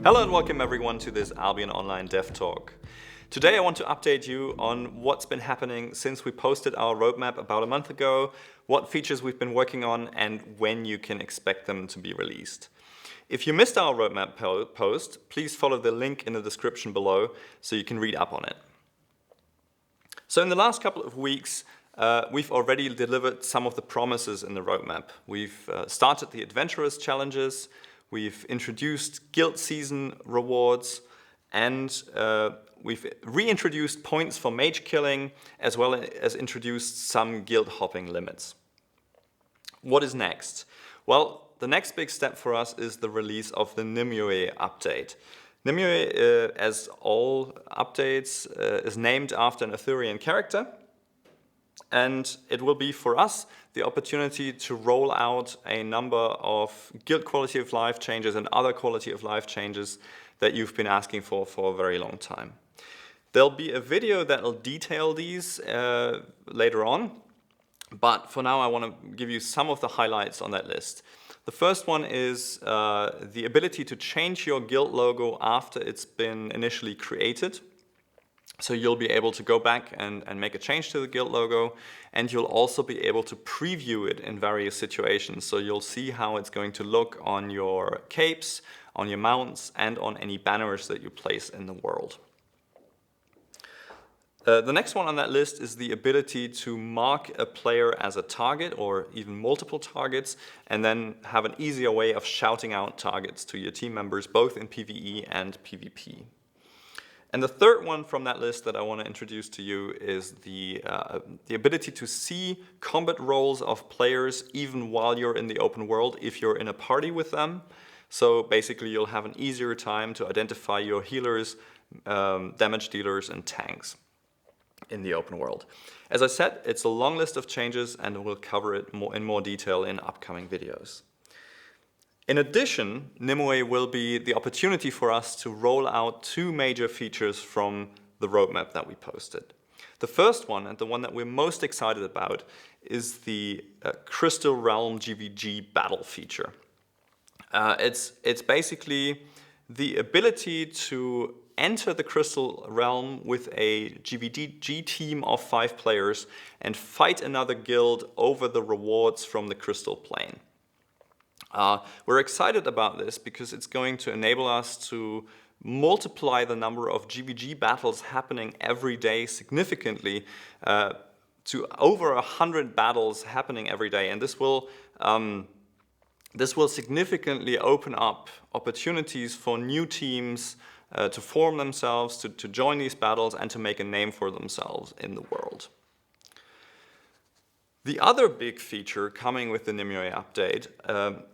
Hello and welcome everyone to this Albion Online Dev Talk. Today I want to update you on what's been happening since we posted our roadmap about a month ago, what features we've been working on, and when you can expect them to be released. If you missed our roadmap post, please follow the link in the description below so you can read up on it. So in the last couple of weeks, we've already delivered some of the promises in the roadmap. We've started the Adventurers challenges, we've introduced guild season rewards, and we've reintroduced points for mage killing, as well as introduced some guild hopping limits. What is next? Well, the next big step for us is the release of the Nimue update. Nimue, as all updates, is named after an Arthurian character, and it will be for us the opportunity to roll out a number of guild quality of life changes and other quality of life changes that you've been asking for a very long time. There'll be a video that will detail these later on, but for now I want to give you some of the highlights on that list. The first one is the ability to change your guild logo after it's been initially created. So you'll be able to go back and make a change to the guild logo, and you'll also be able to preview it in various situations. So you'll see how it's going to look on your capes, on your mounts, and on any banners that you place in the world. The next one on that list is the ability to mark a player as a target or even multiple targets, and then have an easier way of shouting out targets to your team members, both in PvE and PvP. And the third one from that list that I want to introduce to you is the ability to see combat roles of players even while you're in the open world if you're in a party with them. So basically you'll have an easier time to identify your healers, damage dealers, and tanks in the open world. As I said, it's a long list of changes, and we'll cover it in more detail in upcoming videos. In addition, Nimue will be the opportunity for us to roll out two major features from the roadmap that we posted. The first one, and the one that we're most excited about, is the Crystal Realm Gbg Battle feature. It's basically the ability to enter the Crystal Realm with a Gbg team of 5 players and fight another guild over the rewards from the Crystal Plane. We're excited about this because it's going to enable us to multiply the number of Gbg battles happening every day significantly to over 100 battles happening every day, and this will significantly open up opportunities for new teams to form themselves, to join these battles, and to make a name for themselves in the world. The other big feature coming with the Nimue update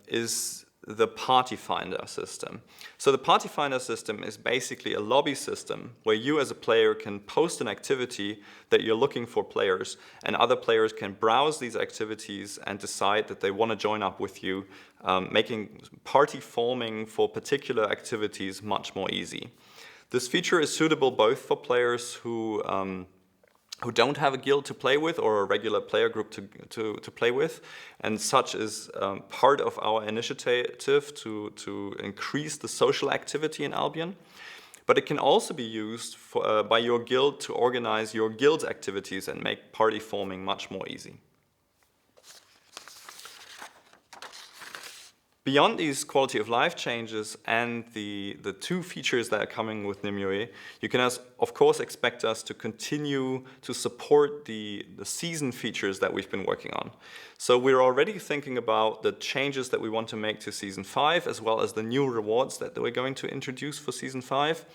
is the Party Finder system. So the Party Finder system is basically a lobby system where you as a player can post an activity that you're looking for players, and other players can browse these activities and decide that they want to join up with you, making party forming for particular activities much more easy. This feature is suitable both for players who don't have a guild to play with or a regular player group to play with, and such is part of our initiative to increase the social activity in Albion. But it can also be used by your guild to organize your guild's activities and make party forming much more easy. Beyond these quality of life changes and the two features that are coming with Nimue, you can of course expect us to continue to support the season features that we've been working on. So we're already thinking about the changes that we want to make to Season 5, as well as the new rewards that we're going to introduce for Season 5.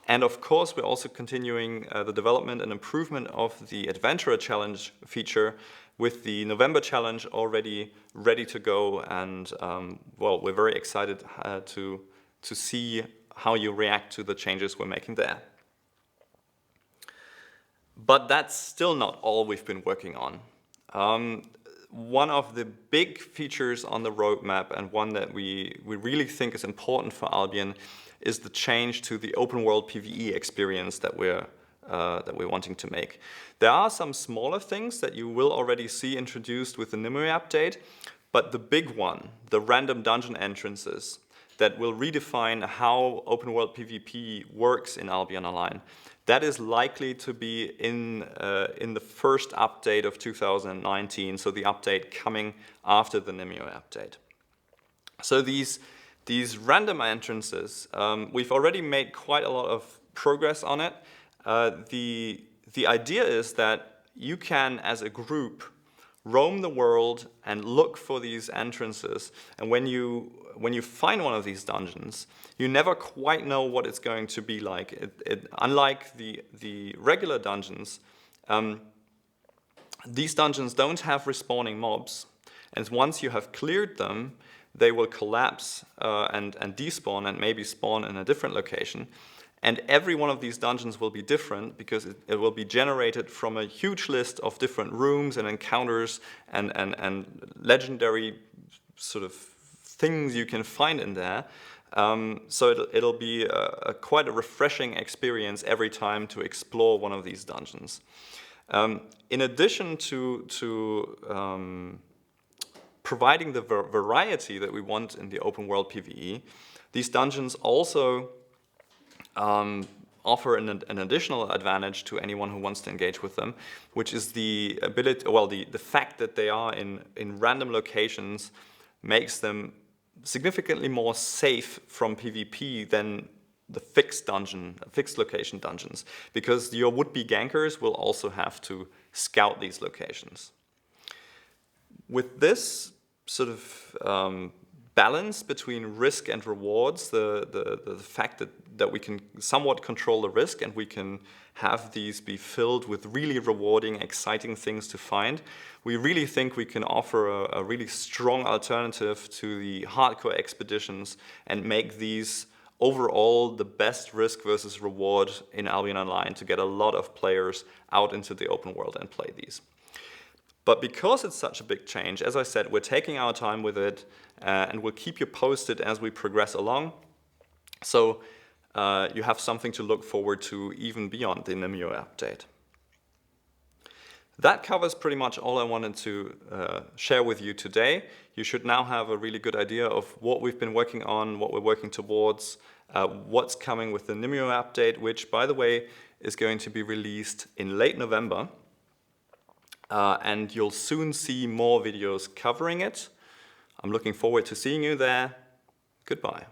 And of course, we're also continuing the development and improvement of the Adventurer Challenge feature, with the November challenge already ready to go, and well, we're very excited to see how you react to the changes we're making there. But that's still not all we've been working on. One of the big features on the roadmap, and one that we really think is important for Albion, is the change to the open world PvE experience that we're wanting to make. There are some smaller things that you will already see introduced with the Nimue update, but the big one, the random dungeon entrances, that will redefine how open world PvP works in Albion Online. That is likely to be in the first update of 2019, so the update coming after the Nimue update. So these random entrances, we've already made quite a lot of progress on it. The idea is that you can, as a group, roam the world and look for these entrances. And when you find one of these dungeons, you never quite know what it's going to be like. Unlike the regular dungeons, these dungeons don't have respawning mobs. And once you have cleared them, they will collapse and despawn and maybe spawn in a different location. And every one of these dungeons will be different because it will be generated from a huge list of different rooms and encounters and legendary sort of things you can find in there. So it'll be quite a refreshing experience every time to explore one of these dungeons. In addition to providing the variety that we want in the open world PvE, these dungeons also offer an additional advantage to anyone who wants to engage with them, which is the ability, well, the fact that they are in random locations makes them significantly more safe from PvP than the fixed location dungeons, because your would-be gankers will also have to scout these locations. With this sort of balance between risk and rewards, the fact that we can somewhat control the risk and we can have these be filled with really rewarding, exciting things to find, we really think we can offer a really strong alternative to the hardcore expeditions and make these overall the best risk versus reward in Albion Online to get a lot of players out into the open world and play these. But because it's such a big change, as I said, we're taking our time with it and we'll keep you posted as we progress along. So you have something to look forward to even beyond the Nimue update. That covers pretty much all I wanted to share with you today. You should now have a really good idea of what we've been working on, what we're working towards, what's coming with the Nimue update, which, by the way, is going to be released in late November. And you'll soon see more videos covering it. I'm looking forward to seeing you there. Goodbye.